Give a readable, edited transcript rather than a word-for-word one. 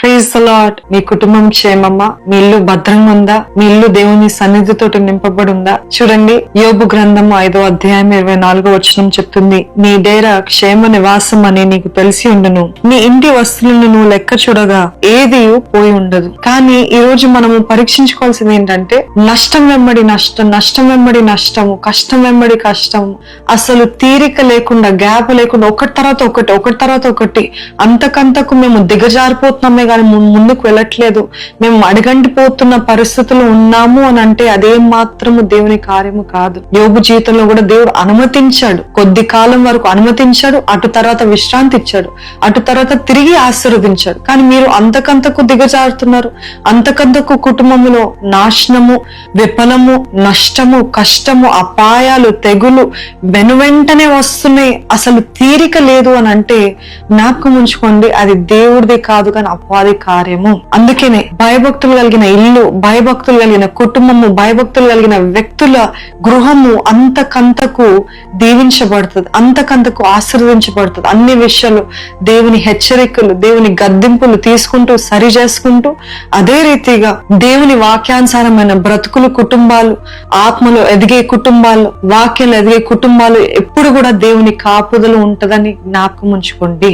Praise the lord. మీ కుటుంబం క్షేమమ్మా? మీ ఇల్లు భద్రంగా ఉందా? మీ ఇల్లు దేవుని సన్నిధితోటి నింపబడి ఉందా? చూడండి, యోబు గ్రంథం 5వ అధ్యాయం 24వ వచనం చెప్తుంది, నీ డేరా క్షేమ నివాసం అని నీకు తెలిసి ఉండును, నీ ఇంటి వస్తువులను నువ్వు లెక్క చూడగా ఏది పోయి ఉండదు. కానీ ఈ రోజు మనము పరీక్షించుకోవాల్సింది ఏంటంటే, నష్టం వెంబడి నష్టం, నష్టం వెంబడి నష్టము, కష్టం వెంబడి కష్టము, అసలు తీరిక లేకుండా, గ్యాప్ లేకుండా ఒకటి తర్వాత ఒకటి, ఒకటి తర్వాత ఒకటి, అంతకంతకు మేము దిగజారిపోతున్నామే కానీ ముందుకు వెళ్ళట్లేదు, మేము అడగంటిపోతున్న పరిస్థితులు ఉన్నాము అని అంటే అదేం మాత్రము దేవుని కార్యము కాదు. యోబు జీవితంలో కూడా దేవుడు అనుమతించాడు, కొద్ది కాలం వరకు అనుమతించాడు, అటు తర్వాత విశ్రాంతి ఇచ్చాడు, అటు తర్వాత తిరిగి ఆశీర్వదించాడు. కానీ మీరు అంతకంతకు దిగజారుతున్నారు, అంతకంతకు కుటుంబంలో నాశనము, విఫలము, నష్టము, కష్టము, అపాయాలు, తెగులు వెనువెంటనే వస్తున్నాయి, అసలు తీరిక లేదు అని అంటే జ్ఞాపకం ఉంచుకోండి, అది దేవుడిది కాదు కానీ అపవాది కార్యము. అందుకనే భయభక్తులు కలిగిన ఇల్లు, భయభక్తులు కలిగిన కుటుంబము, భయభక్తులు కలిగిన వ్యక్తుల గృహము అంతకంతకు దీవించబడుతుంది, అంతకంతకు ఆశీర్వదించబడుతుంది. అన్ని విషయాలు దేవుని హెచ్చరికలు, దేవుని గద్దింపులు తీసుకుంటూ సరి చేసుకుంటూ, అదే రీతిగా దేవుని వాక్యానుసారమైన బ్రతుకులు, కుటుంబాలు, ఆత్మలో ఎదిగే కుటుంబాలు, వాక్యాలు ఎదిగే కుటుంబాలు ఎప్పుడు కూడా దేవుని కాపుదలు ఉంటదని జ్ఞాపకం ఉంచుకోండి.